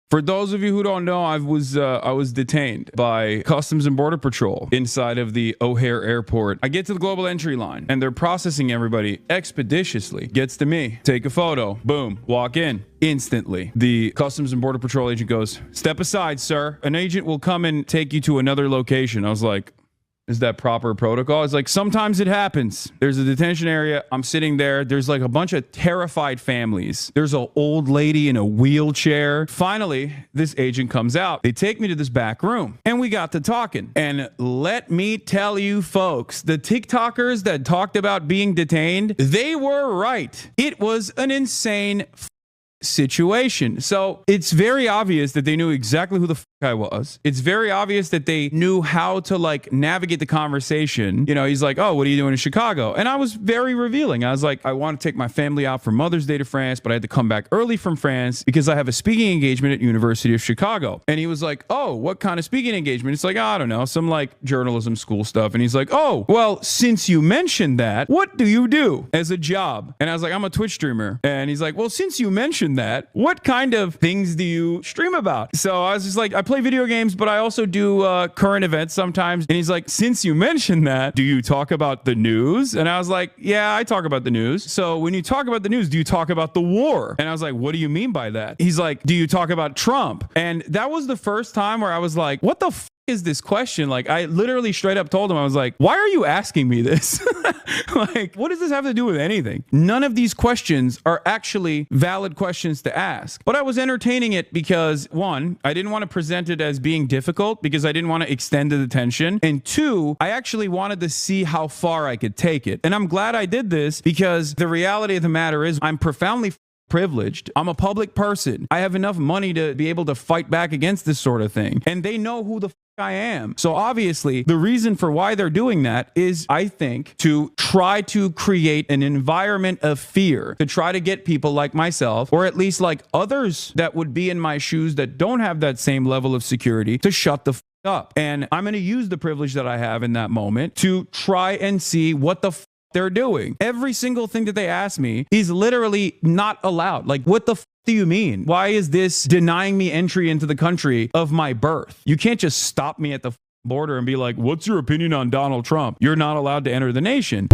For those of you who don't know, I was detained by Customs and Border Patrol inside of the O'Hare Airport. I get to the global entry line and they're processing everybody expeditiously. Gets to me, take a photo, boom, walk in. Instantly, the Customs and Border Patrol agent goes, "Step aside, sir. An agent will come and take you to another location." I was like, is that proper protocol? It's like, sometimes it happens. There's a detention area. I'm sitting there. There's like a bunch of terrified families. There's an old lady in a wheelchair. Finally, this agent comes out. They take me to this back room and we got to talking. And let me tell you folks, the TikTokers that talked about being detained, they were right. It was an insane situation. So it's very obvious that they knew exactly who the fuck I was. It's very obvious that they knew how to like navigate the conversation. You know, he's like, "Oh, what are you doing in Chicago?" And I was very revealing. I was like, "I want to take my family out for Mother's Day to France, but I had to come back early from France because I have a speaking engagement at University of Chicago." And he was like, "Oh, what kind of speaking engagement?" It's like, "I don't know, some like journalism school stuff." And he's like, "Oh, well, since you mentioned that, what do you do as a job?" And I was like, "I'm a Twitch streamer." And he's like, "Well, since you mentioned that, what kind of things do you stream about?" So I was just like, "I play video games, but I also do current events sometimes." And he's like, "Since you mentioned that, do you talk about the news?" And I was like, "Yeah, I talk about the news." "So when you talk about the news, do you talk about the war?" And I was like, "What do you mean by that?" He's like, "Do you talk about Trump?" And that was the first time where I was like, what the is this question? Like, I literally straight up told him, I was like, "Why are you asking me this?" Like, what does this have to do with anything? None of these questions are actually valid questions to ask. But I was entertaining it because, one, I didn't want to present it as being difficult because I didn't want to extend the detention. And two, I actually wanted to see how far I could take it. And I'm glad I did this because the reality of the matter is I'm profoundly privileged. I'm a public person. I have enough money to be able to fight back against this sort of thing. And they know who the I am. So obviously, the reason for why they're doing that is, I think, to try to create an environment of fear, to try to get people like myself, or at least like others that would be in my shoes that don't have that same level of security, to shut the up. And I'm going to use the privilege that I have in that moment to try and see what the they're doing. Every single thing that they ask me is literally not allowed. Like, what the do you mean? Why is this denying me entry into the country of my birth? You can't just stop me at the border and be like, "What's your opinion on Donald Trump?" You're not allowed to enter the nation.